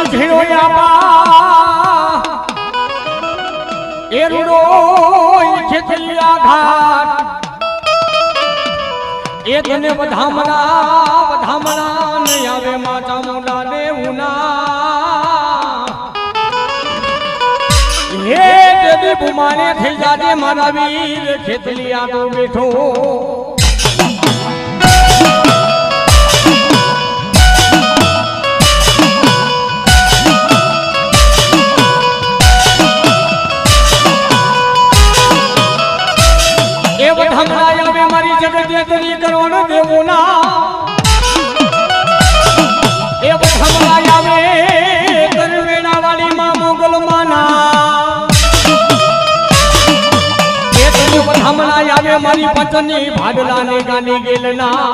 ઝીણો આપા એરુડો ખેતલિયા ઘાટ એ તને વધામણા ને આવે માતા મોડા દેવુના હે દેવી બુમાને થઈ જાજે મારા વીર ખેતલિયા તો બેઠો મારી જગત તરી કરોણ દેવોના એ બઠમલા આવે કરવેણા વાળી માં મોગલ માના એ તને બઠમલા આવે મારી પત્ની ભાડલા ને ગાની ગેલના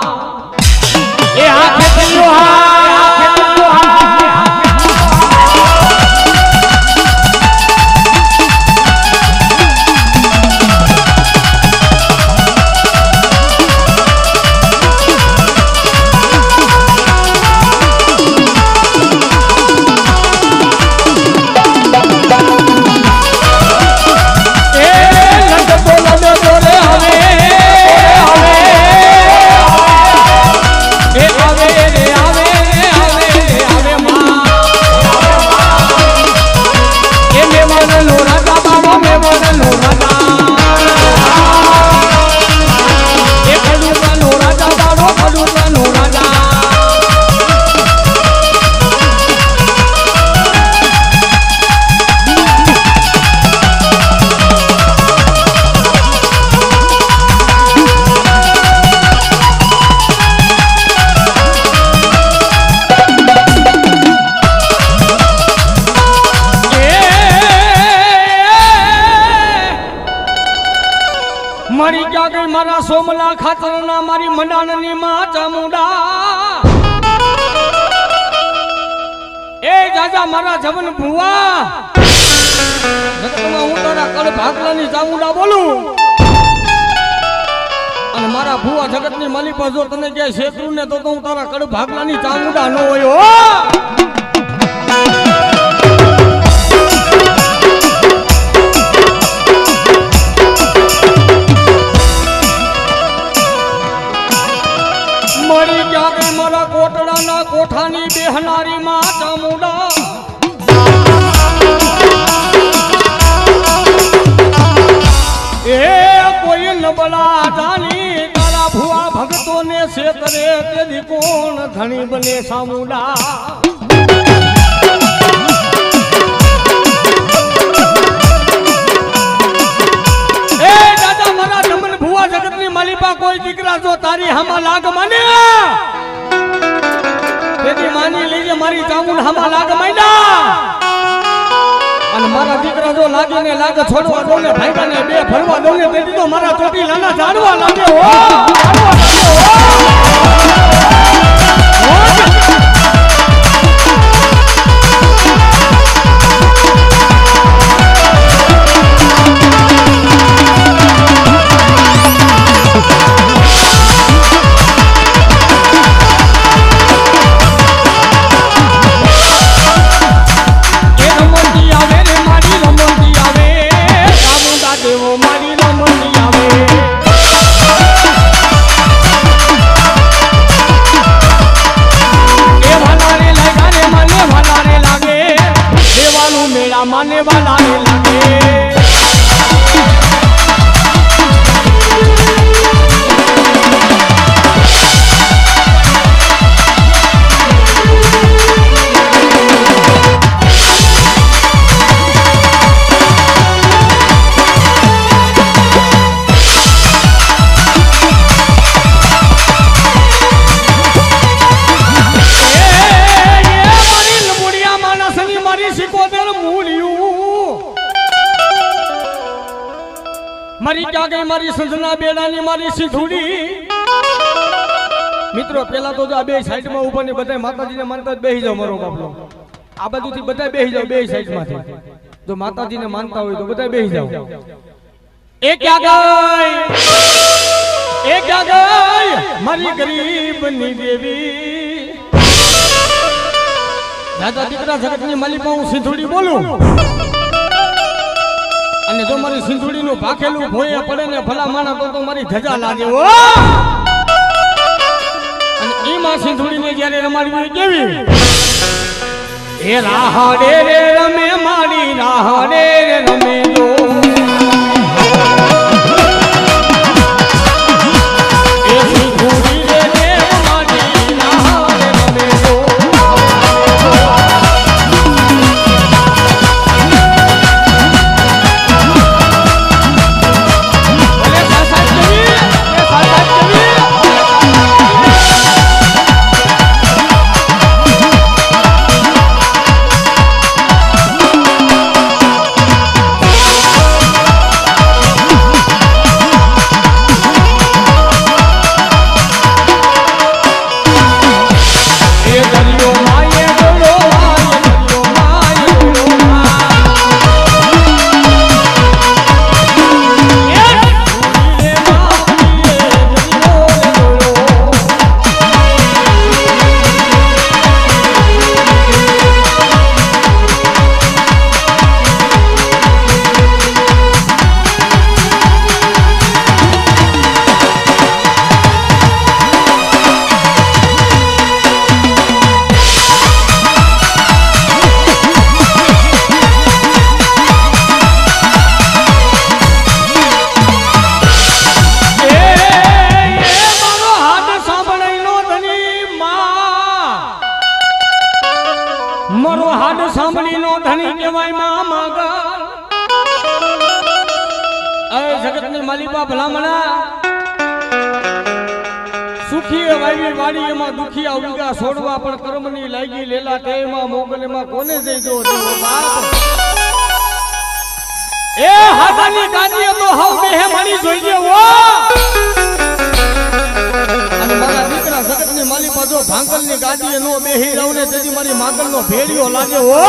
એ હાથે તલ્યો મારી ક્યાં ગઈ મારા સોમલા ખાતરના મારી મંડાણની માં ચામુંડા એ જાજા મારા જવન ભુવા હું તારા કળ ભાગલાની ચામુંડા બોલું અને મારા ભુવા જગતની માલી પર જો તને કે શેત્રુ ને તો હું તારા કળ ભાગલાની ચામુંડા ન હોય હો મરી ગયા ગઈ મારા કોટડાના કોઠાની બેહનારી માં ચામુંડા એ કોઈ નબળા જાની તારા ભુવા ભક્તોને છેતરે તેથી કોણ ધણી બને ચામુંડા માલિપા કોઈ દીકરા જો તારી હામા લાગ મને તેથી માની લેજે મારી ચામુંડ હામા લાગ માંડા અને મારા દીકરા જો લાગીને લાગ છોડવા દો ને ભાઈબાને બે ફરવા દો ને તેથી તો મારા ચોટી લાના જાડવા લાગે હો माने वाला लागे મારી ક્યાં ગઈ મારી સંજના બેડાની મારી સિંધુડી મિત્રો પેલા તો આ બે સાઈડમાં ઊભા ને બધા માતાજીને માનતા બેહી જાવ મારો બાપલો આ બાજુથી બધા બેહી જાવ બે સાઈડમાંથી જો માતાજીને માનતા હોય તો બધા બેહી જાવ એ ક્યાં ગઈ મારી ગરીબની દેવી દાદા દીકરા જગતની માલિકા હું સિંધુડી બોલું અને જો મારી સિંધુડીનું ભાખેલું ભોયે પડે ને ભલા માણા તો મારી ધજા લાગે ઓ અને ઈમાં સિંધુડીને જ્યારે રમાડવી કેવી એ રાહડે રે રમે મારી રાહડે રે રમે જો માલિકા ભલામણા સુખી વાવી વાડી એમાં દુખી આવગા છોડવા પણ કર્મની લાગી લેલા તેમાં મોગલમાં કોને જઈ જો બાપ એ હાથાની ગાડીએ તો હવ બેહે મળી જોઈએ ઓ અને મારા દીકરા જગતની માલિકા જો ભાંગલની ગાડીએ નો બેહી રહું ને તેથી મારી માગલનો ભેડિયો લાગે ઓ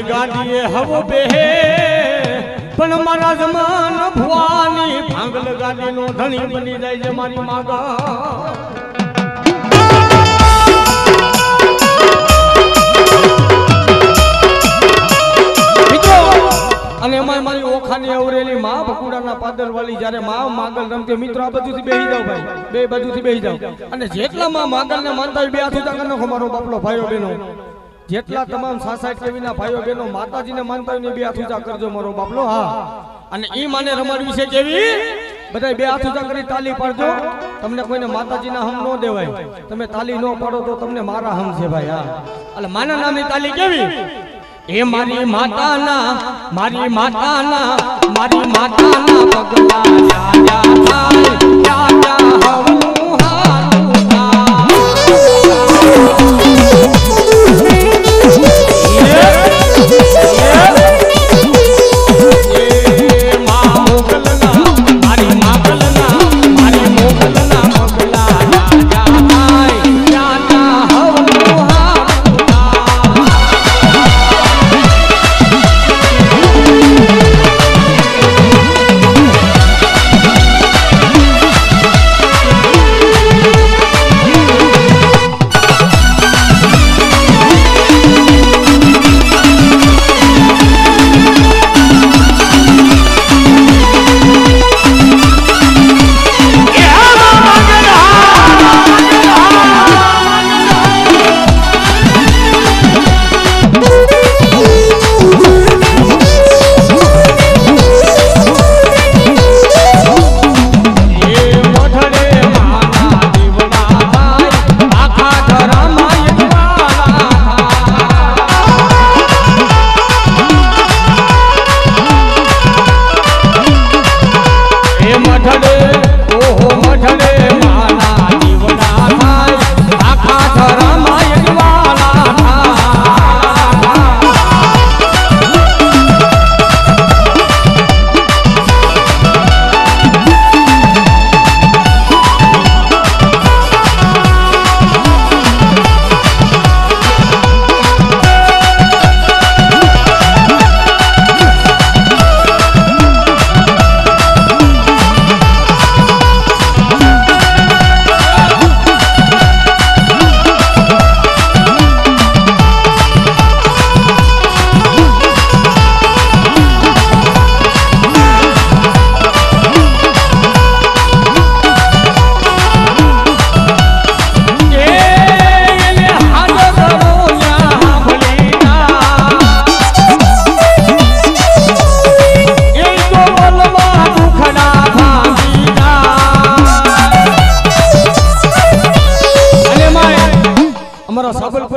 ગાડીએ હવો બેહે પણ મારા જમાન ભવાની ભાંગલ ગાડીનો ધણી બની જાય છે મારી માગા અને એમાં મારી ઓખાની અવરેલી માં બકુડાના પાદર વાળી જ્યારે માં માગલ રમતે મિત્રો આ બધુંથી બેહી જાવ ભાઈ બે બાજુથી બેહી જાવ અને જેટલા માં માગલ ને માનતા હોય બે હાથ ઊંચા કરી નાખો મારો બાપલો ભાઈઓ બહેનો જેટલા તમામ 66 કેવીના ભાઈઓ બહેનો માતાજીને માનતા હોય ને બે હાથ ઊંચા કરજો મારો બાપલો હા અને ઈ માને રમાડવી છે કેવી બધા બે હાથ ઊંચા કરી તાલી પાડજો તમને કોઈને માતાજીના હમ નો દેવાય તમે તાલી નો પાડો તો તમને મારા હમ છે ભાઈ હા એટલે માના નામની તાલી કેવી એ મારી માતાના પગલા જા જા હવનું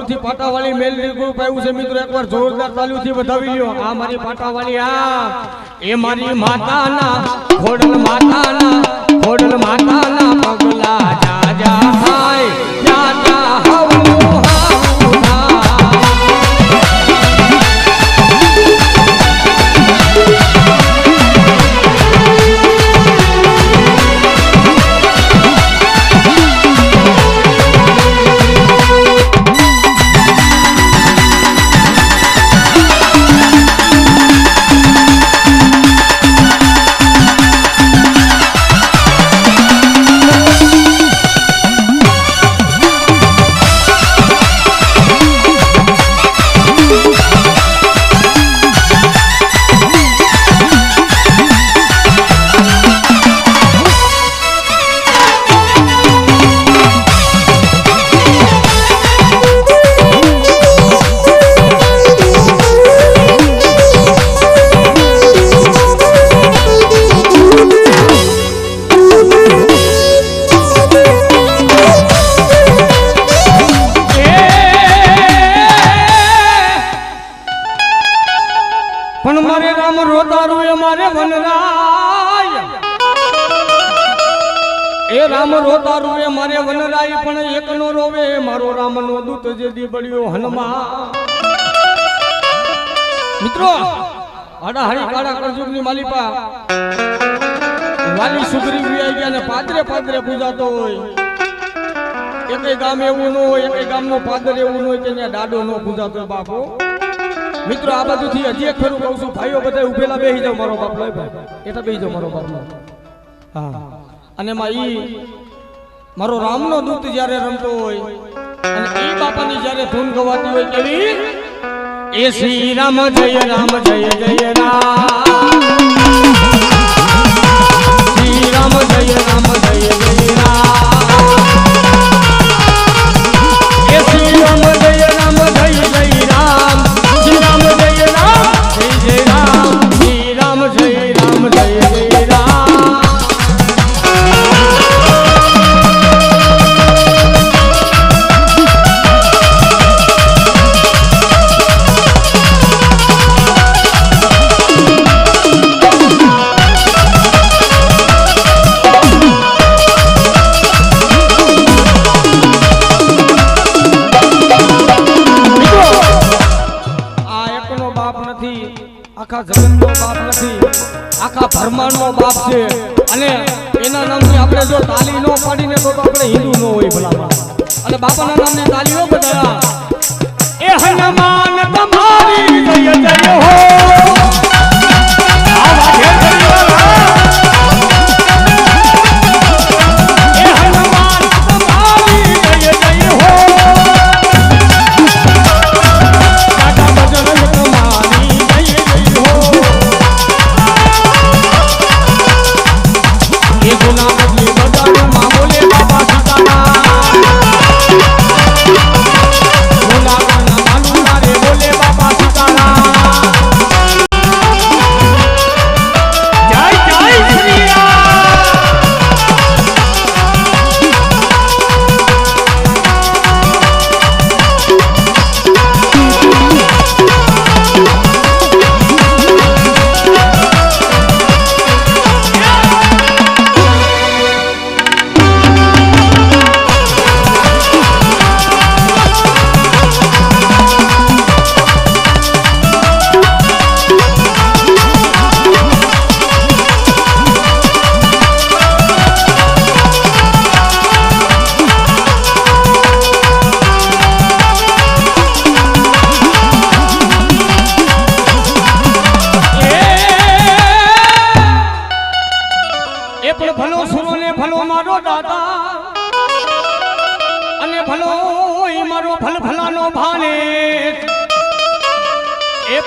ઉપરથી પાટાવાળી મેલ ગ્રુપ આવ્યું છે મિત્રો, એકવાર જોરદાર તાલીઓથી વધાવી લ્યો. આ મારી પાટાવાળી, આ એ મારી માતાના ખોડલ માતાના પગલા જાજા થાય જાજા હવનું હાવું રામ રોતા રૂવે મારે વનરાય પણ એકનો રોવે મારો રામનો દૂત જે દી બળ્યો હનુમાન. મિત્રો આડા હરી કાળા કરજુગની માલિપા વાલી સુગ્રીવી આવી ગયા ને પાદરે પૂજાતો હોય. એકે ગામ એવું ન હોય, એકે ગામનો પાદર એવું ન હોય કે ત્યાં દાડો ન પૂજાતો બાપો. મિત્રો આ બાજુથી હજી એક ફેરું કહું છું, ભાઈઓ બધા ઉભેલા બેહી જાવ મારો બાપ લઈ ભાઈ, એટલે બેહી જાવ મારો બાપ. હા, અને માં ઈ મારો રામનો દૂત જ્યારે રમતો હોય અને ઈ બાપાની જ્યારે ધૂન ગવાતી હોય કેવી, એ શ્રી રામ જય જય રામ, શ્રી રામ જય રામ, એ શ્રી રામ જય રામ, શ્રી રામ જય રામ, શ્રી રામ જય રામ, જય રામ. આખા જગતનો બાપ નથી, આખા બ્રહ્માંડનો બાપ છે. અને એના નામની આપણે જો તાલી નો પાડીને તો આપણે હિન્દુ ન હોય ભલામાં. અને બાપાના નામની તાલીઓ બધા એ હનુમાન તમારી જય જય હો.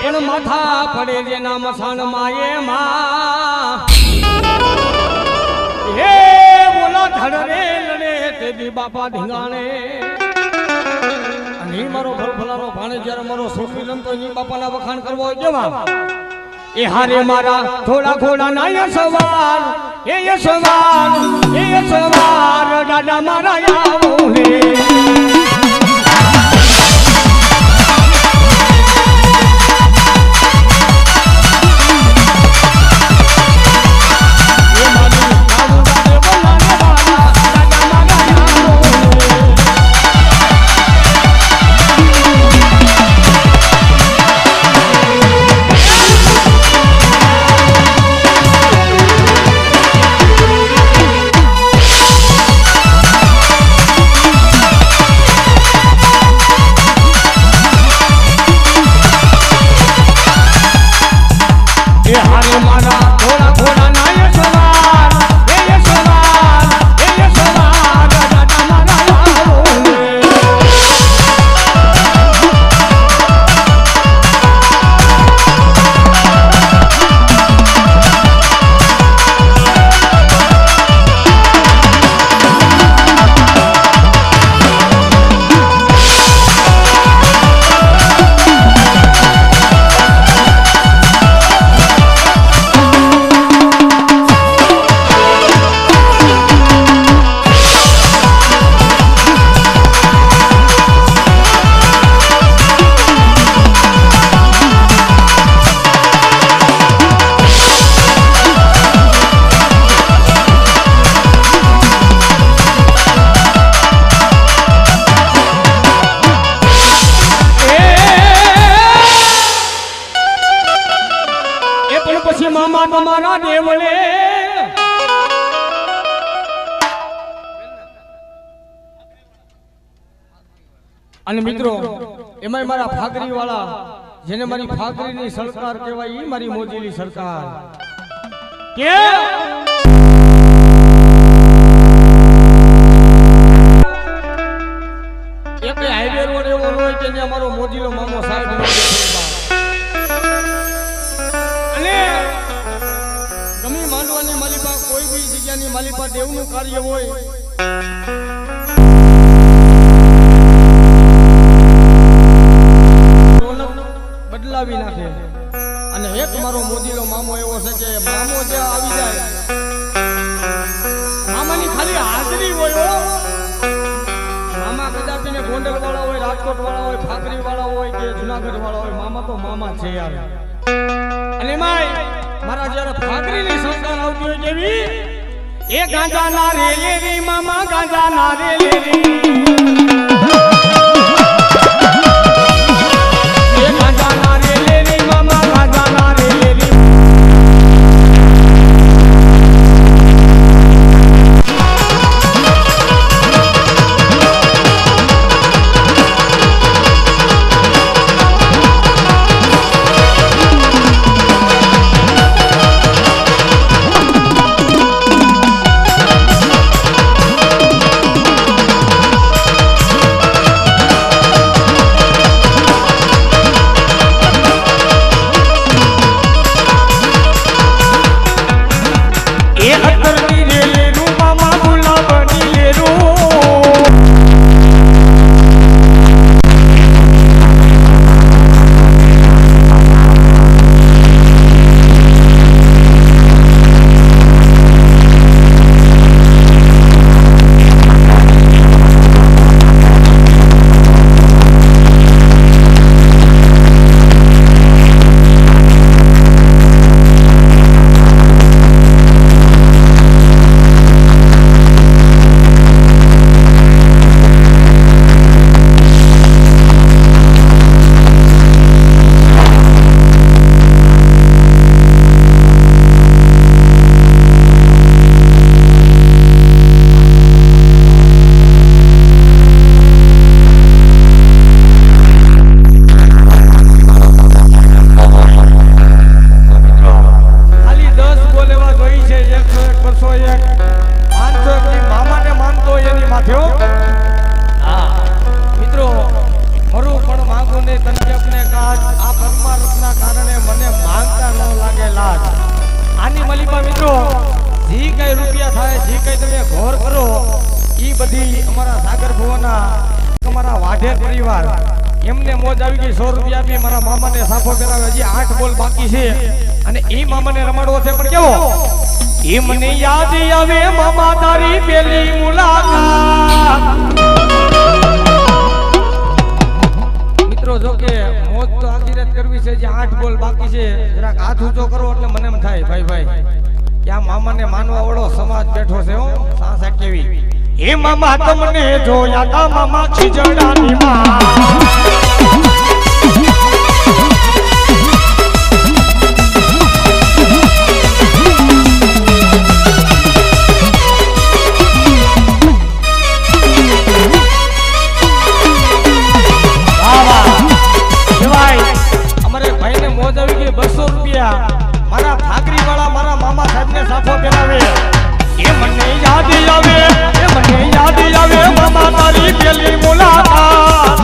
પણ માથા પડે જેના મસાણ માયે માં હે બોલા ધડરે લડે તે દી બાપા ઢીંગાણે. અને મારો ભલભલાનો ભાણે જ્યારે મારો સોફી રમતો ની બાપાના વખાણ કરવો હોય કેવા એ હારે મારા થોડા ઘોડા ના યસવાર એ યસવાર દાદા મારા આવો ને બાપ મારા દેવલે અને મિત્રો એમાંય મારા ફાગરી વાળા જેને મારી ફાગરીની સરકાર કહેવાય ઈ મારી મોજીલી સરકાર કે એક હાઈવે રોડ એવો હોય કે ત્યાં મારો મોજીલો મામો સાહેબ અને ગમે માંડવાની માલિપા કોઈ બી જગ્યાની માલિપા દેવનું કાર્ય હોય બદલાવી નાખે અને એક મારો મોજીલો મામો એવો છે કે મામો જે આવી જાય મામાની ખાલી હાજરી હોય મામા કદાચ ને ગોંડલ વાળા હોય રાજકોટ વાળા હોય ફાકરી વાળા હોય કે જુનાગઢ વાળા હોય મામા તો મામા છે યાર અને મારા જ્યારે ફાકરીની સંસ્કાર આવતી હોય કેવી એ ગાંજા ના રે રે મામા ગાંજા ના રે એમને મોજ આવી ગઈ 100 રૂપિયા આપી મારા મામાને સાફો કરાવે હજી 8 બોલ બાકી છે અને એ મામાને રમાડવો છે પણ કેવો એ મને યાદ આવે મામા તારી પેલી મુલાકાત મિત્રો જો કે મોજ તો આખી રાત કરવી છે જે 8 બોલ બાકી છે જરાક હાથ ઊંચો કરો એટલે મને એમ થાય ભાઈ ક્યાં મામાને માનવા વાળો સમાજ બેઠો છે હો સાસા કેવી એ મામા તમને જોયા તા મામા ખીજડાની માં અમારે ભાઈને મોજ આવી ગઈ 200 રૂપિયા મારા ફાકરી વાળા મારા મામા સાહેબને સાફો પહેરાવે એ મને યાદ આવે મામા તારી પેલી મુલાકાત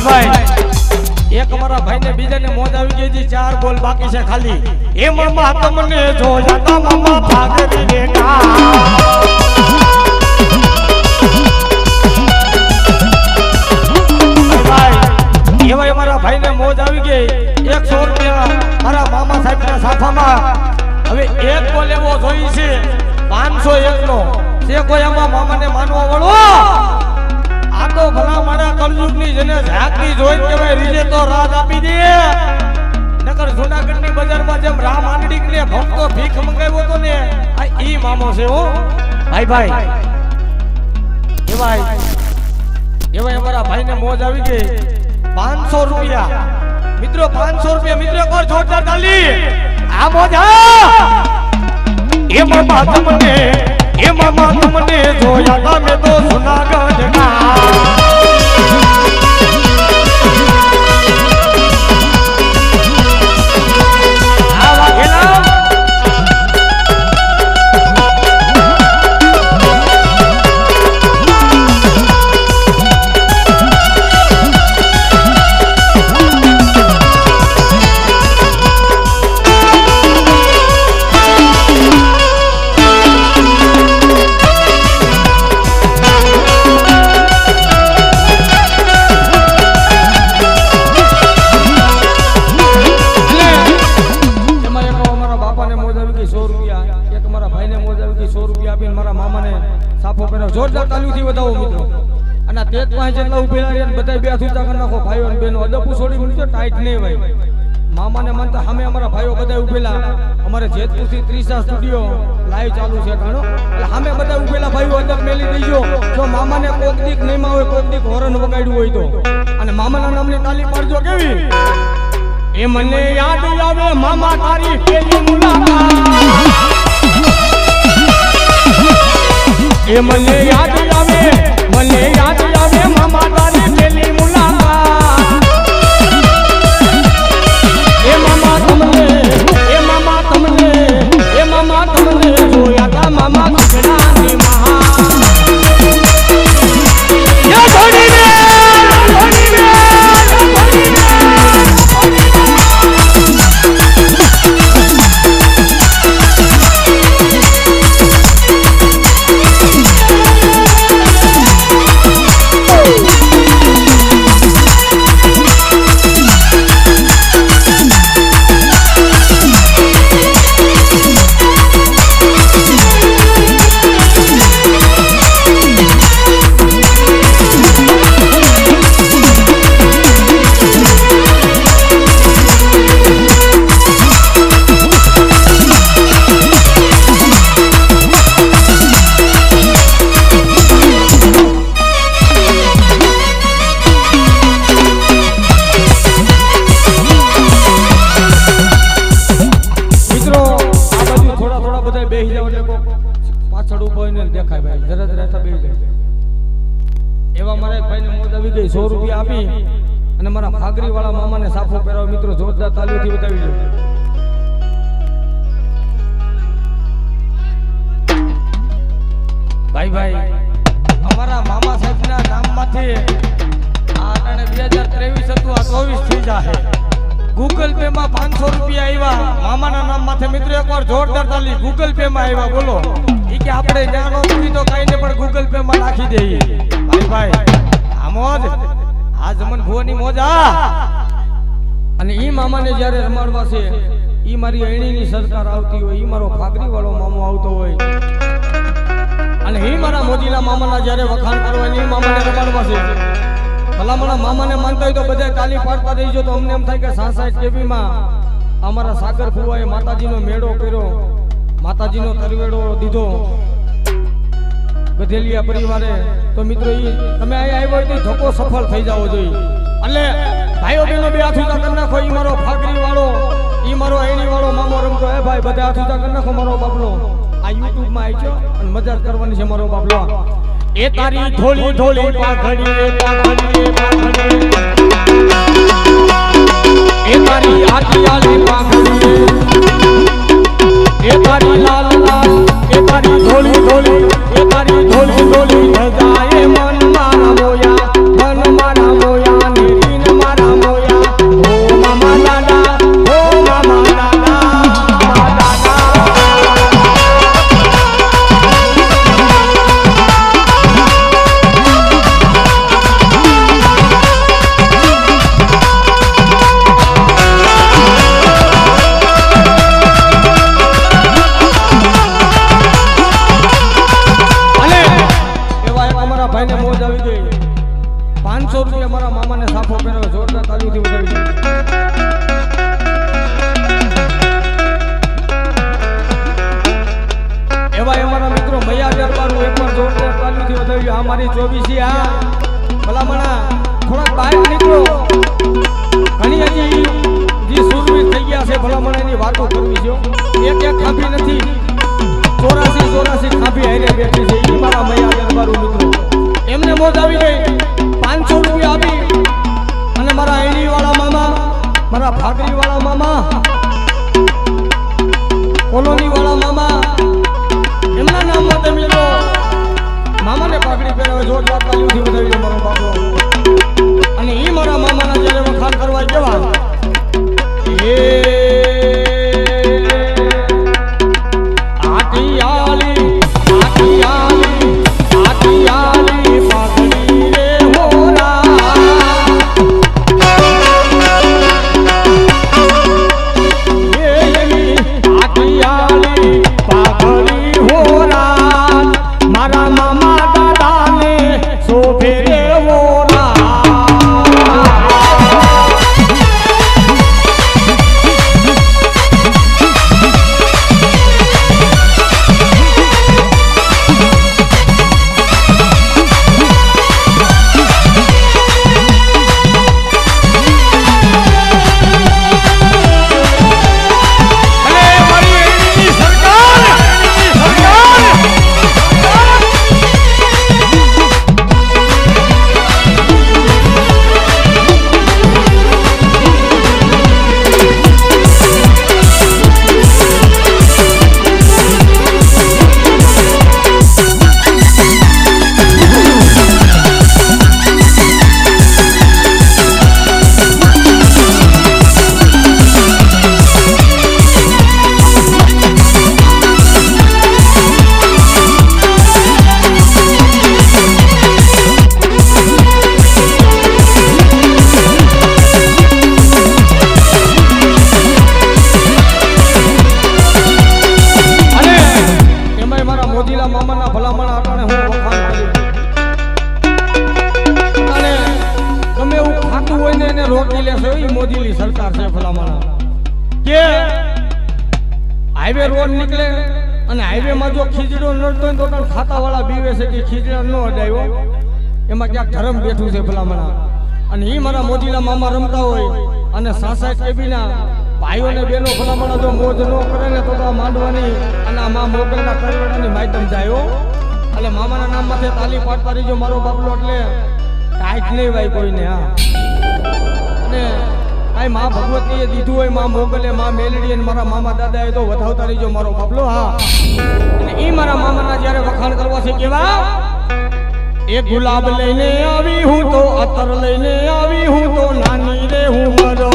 ભાઈ એક અમારા ભાઈને બીજાને મોજ આવી ગઈ છે 4 બોલ બાકી છે ખાલી એ મામા તમને જોયા તા મામા ફાકરી રે એવા અમારા ભાઈને મોજ આવી ગઈ 100 રૂપિયા મારા મામા સાહેબના સાફામાં હવે એક બોલ એવો જોઈ છે 501 નો તે કોઈ આમાં મામાને માનવા વાળો આ તો ભલા મારા કલયુગની જેને ઝાકની જોઈ કે ભાઈ રીજે તો રાત આપી દે નકર જૂનાગઢની બજારમાં જેમ રામ આંગડીકને ભક્તો ભીખ મંગાવ્યો તો ને આ ઈ મામો છે હો ભાઈ એવા અમારા ભાઈને મોજ આવી ગઈ 500 રૂપિયા મિત્રો 500 રૂપિયા મિત્રો કોર જોરદાર તાલી આ મોજા એ મામા તમને જોયા તમે તો સુનાગઢના જોરદાર તાલીથી વધાવો મિત્રો અને તેજ પાસે જેટલા ઉભેલા રહ્યા બધા બે થૂતા કરી નાખો ભાઈઓ અને બહેનો અદપુ છોડી મૂકજો ટાઈટ નહીં ભાઈ મામાને માનતા સામે અમારા ભાઈઓ બધા ઉભેલા અમારે જેતપુરથી ત્રિષા સ્ટુડિયો લાઈવ ચાલુ છે ઘણો એટલે સામે બધા ઉભેલા ભાઈઓ અદપ મેલી દેજો જો મામાને કોક દીક નહીં માં હોય કોક દીક હોરન વગાડ્યું હોય તો અને મામાના નામની તાલી પાડજો કેવી એ મને યાદ આવે મામા તારી પેલી મુલાકાત એ મને યાદ આવે મામા તારી પેલી મુલાકાત એ મામા તમને જોયા તા મામા ગુજરાતની મહા પાછળ ઉભો ને દેખાય ભાઈ જરા જરા બેહી જાય એવા મારા એક ભાઈને મોજ આવી ગઈ 100 રૂપિયા આપી અને મારા ફાગરી વાળા મામાને સાફો પહેરાવ મિત્રો જોરદાર તાલીઓથી બતાવી દો ભાઈ ભાઈ અમારા મામા સાહેબના નામમાંથી આ આટાણે 2023 હતું આ 24 થઈ જાહે ગૂગલ પે માં 500 રૂપિયા આવ્યા મામાના નામ માથે મિત્રો એકવાર જોરદાર તાલી ગૂગલ પે માં આવ્યા બોલો ઈ કે આપણે જાણો નથી તો કાઈ ને પણ ગૂગલ પે માં નાખી દેઈએ ભાઈ આ મોજ આ જમન ભુવાની મોજ અને ઈ મામાને જ્યારે રમાડવા છે ઈ મારી અણીની સરકાર આવતી હોય ઈ મારો ફાગરી વાળો મામો આવતો હોય અને ઈ મારા મોજીલા મામાના જ્યારે વખાણ કરવાની મામાને રમાડવા છે ભલામણા મામાને માનતા હોય તો બધા તાલી પાડતા રહીજો તો અમને એમ થાય કે 66 કેવી માં અમારા સાગર ફુવાએ માતાજીનો મેળો કર્યો માતાજીનો તરવેડો દીધો ગધેલિયા પરિવારે તો મિત્રો ઈ તમે અહીંયા આવ્યો હોય તો ધક્કો સફળ થઈ જાવો જોઈએ એટલે ભાઈઓ બહેનો બે હાથ ઊંચા કરી નાખો ઈ મારો ફાગરી વાળો ઈ મારો એણી વાળો મામો રમતો હે ભાઈ બધા હાથ ઊંચા કરી નાખો મારો બાબલો આ YouTube માં આવી ગયો અને મજા કરવાની છે મારો બાબલો એ તારી ધોળી ધોળી પાઘડી રે પાઘડી રે પાઘડી એ તારી આટિયાલી પાઘડી એ તારી લાલ લાલ એ તારી ધોળી ધોળી એ તારી ધોળી ધોળી જાય મન મારા મોયા નીરીન મારા મોયા ઓ મામા દાદા हमारी 24 आ भला मना थोड़ा बाहर निकलो घनी हजी વાતો કરવી છે એક એક ખાંભી નથી 84 ખાંભી હારે બેઠી છે ઈ મારા મૈયા દરબારો મિત્રો એમને મોજ આવી ગઈ 500 રૂપિયા આપી અને મારા આઈડી વાળા મામા મારા ફાકરી વાળા મામા કોલોની વાળા મામા એમના નામ માટે મિત્રો મામાને પાઘડી પહેરાવે જોરદાર તાલીઓથી વધાવી દે મારો બાપો અને ઈ મારા મામાના જ્યારે વખાણ કરવા જવા એ આટિયાલી પાઘડી રે હોરા આટિયાલી પાઘડી હોરા મારા મામા દાદાને શોભે રે હોરા મોદીની સરકાર છે ફલામાના કે હાઈવે રોડ નીકળે અને હાઈવે માં જો ખીજડો નડતો હોય તો ખાતા વાળા બીવે છે કે ખીજડા ન અડાયો એમાં ક્યાંક ધર્મ બેઠું છે ફલામાના અને ઈ મારા મોદીના મામા રમતા હોય અને સાસા કેબીના ભાઈઓને બેનો ફલામાના જો મોજ ન કરે ને તો માંડવાની અને આ મા મોગલના કરવડાની માધ્યમ જાય એટલે મામાના નામ માથે તાલી પાડતા રહીજો મારો બાબલો એટલે કાંઈક નહીં ભાઈ કોઈને હા અને આ મા ભગવતીએ દીધું હોય મા મોગલે મા મેલડી અને મારા મામા દાદાએ તો વધાવતા રહીજો મારો બાબલો હા અને ઈ મારા મામાના જ્યારે વખાણ કરવા છે કેવા એક ગુલાબ લઈને આવી હું તો અત્તર લઈને આવી હું તો નાની રે હું મારો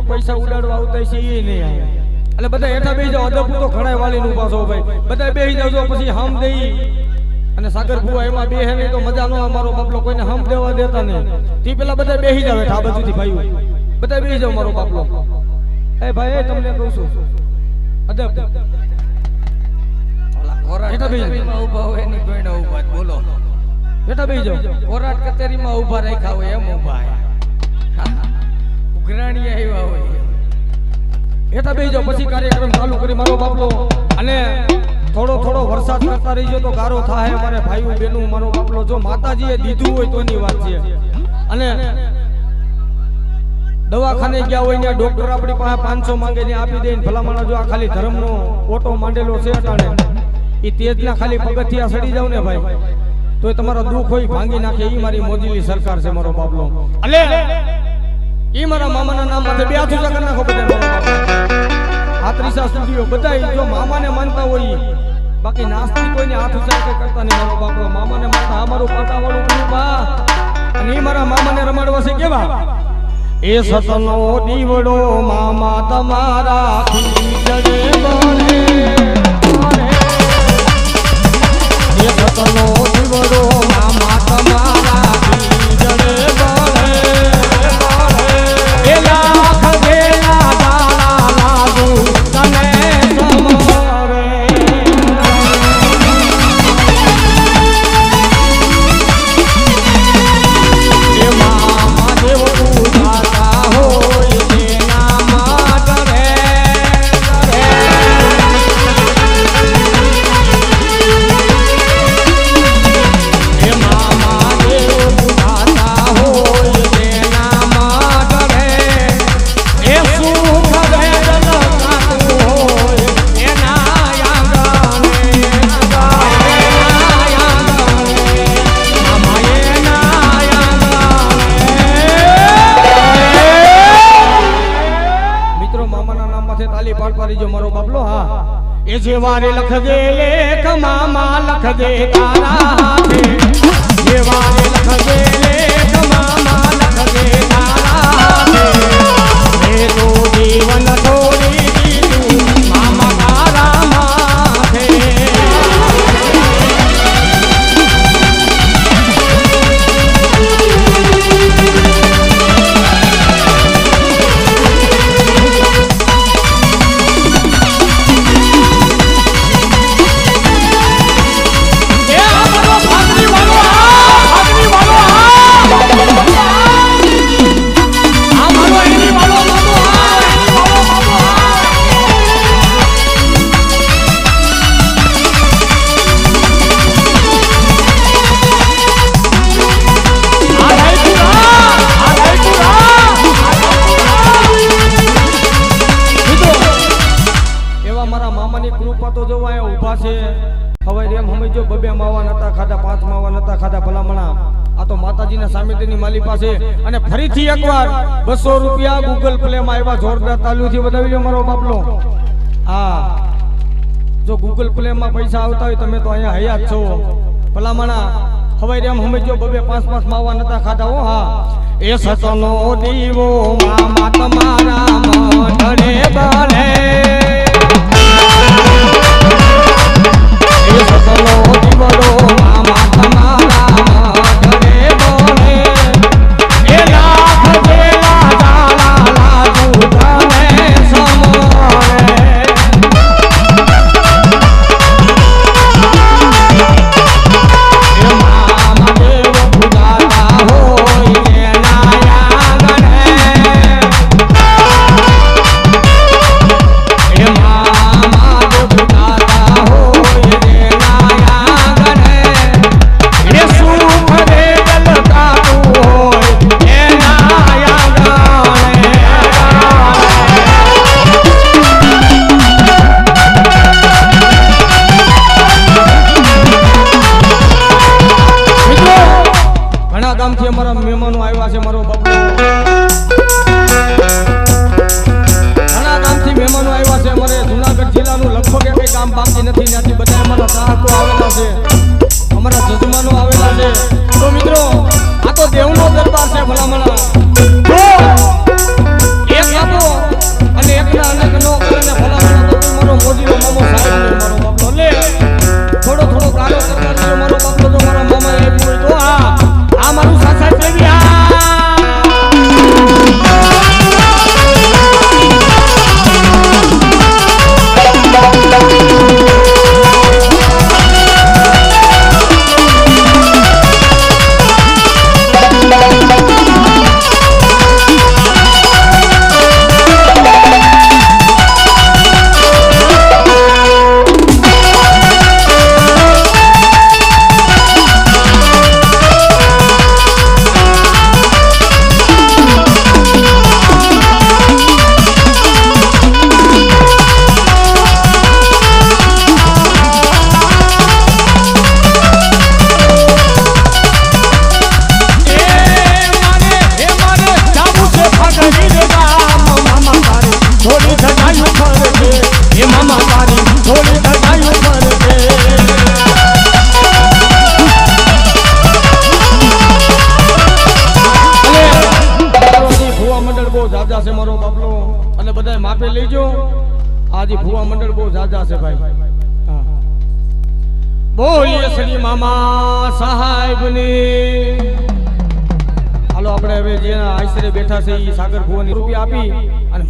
પૈસા ઉડાડવા આવતા છે એ નહીં આવે એટલે બધા હેઠા બેસી જાવ અદબ તો ઘણા વાલીનું પાછો ભાઈ બધા બેસી જાવ પછી હમ દઈ અને સાગર ભુવા એમાં બેહે નહીં તો મજા નો મારો બાપલો કોઈને હમ દેવા દેતા નહીં તે પેલા બધા બેસી જાવ હેઠા આ બાજુથી ભાઈઓ બધા બેસી જાવ મારો બાપલો એ ભાઈ એ તમને કહું છું અદબ હેઠા બેસી માં ઊભા હોય એની કોઈને ઊભા બોલો હેઠા બેસી જાવ કોરાટ કચેરીમાં ઊભા રાખ્યા હોય એમ ઊભા ઉઘરાણી આવ્યા હોય હેઠા બેસી જાઓ પછી કાર્યક્રમ ચાલુ કરી મારો બાપલો. અને થોડો વરસાદ કરતા રહીજો તો ગારો થાય મારે ભાઈઓ બહેનો મારો બાપલો. જો માતાજીએ દીધું હોય તો એની વાત છે. અને દવાખાને ગયા હોય ને ડોક્ટર આપણી પાસે 500 માંગે ને આપી દે. ભલામણ જો આ ખાલી ધર્મનો ઓટો માંડેલો છે અટાણે એ તેજના ખાલી પગથિયા સડી જાવ ને ભાઈ તો તમારો દુઃખ હોય ભાંગી નાખે. એ મારી મોદીની સરકાર છે મારો બાપલો. અલે એ મારા મામાના નામ માટે બે હાથ ઊંચા કરી નાખો બધા મારો બાપલો. આત્રીસા સ્ટુડિયો બધા જો મામાને માનતા હોય બાકી નાસ્તિક કોઈને હાથ ઊંચા કરતા નહીં મારો બાપલો. મામાને માનતા આ મારું પાટાવાળું ગ્રુપ આ અને એ મારા મામાને રમાડવા છે કેવા એ સતનો દીવડો મામા તમારા ખીજડે બને એ સતનો દીવડો મામા તમારા ખીજડે બને એ લાખ વેલા દાડા લાગુ તને સમરે એ મામા દેવ એ જેવારે લખ દે લેખ મામા લખ દે તારા હાથે જેવારે લખ દે લેખ મામા લખ દે તારા હાથે એ તો જીવન છોડી દીધું મામા તારા માથે અને ફરીથી એકવાર 200 રૂપિયા ગૂગલ પ્લે માં આવ્યા જોરદાર તાલુથી વધાવી લો મારો બાપલો. હા જો ગૂગલ પ્લે માં પૈસા આવતા હોય તમે તો અહીંયા હયાત છો ભલામણા હવાઈ એમ સમજો 2-5 માવા નતા ખાધા હો. હા એ સતનો દીવો મામા તમારા મંડળે બને એ સતનો દીવડો મામા તમારા મંડળે બને એ લાખ વેલા દાડા લાગુ તને સમરે એ મામા દેવ પૂજાતા હોય એના આંગણે એ મામા દેવ પૂજાતા હોય એના આંગણે એ સુખ દે જલકાતું હોય એના આંગણે મિત્રો ઘણા ગામથી અમારા મહેમાનો આવ્યા છે મારો બાપલો. ઘણા ગામથી મહેમાનો આવ્યા છે. અમારે જુનાગઢ જિલ્લાનું લગભગ કઈ ગામ બાકી નથી. ત્યાંથી બધા અમારા ચાહકો આવેલા છે અમારા જજમાનો આવેલા છે. તો મિત્રો આ તો દેવનો દરબાર છે ભલામણા. એક આપો અને એકના અનેક નો કરે ને ભલામણા તો મારો મોદીનો મામો સાહેબ ને મારો બાપલો. લે થોડો ગાળો કરવા દો મારો બાપલો. તો મારા મામા એ હોય તો આ મારું સાસા જેવી માજી ભુવા મંડળ બહુ જાજા છે ભાઈ હા બોલીએ શ્રી મામા સાહેબની હાલો આપણે હવે જેના આશરે બેઠા છે એ સાગર ભુવાની રૂપિયા આપી અને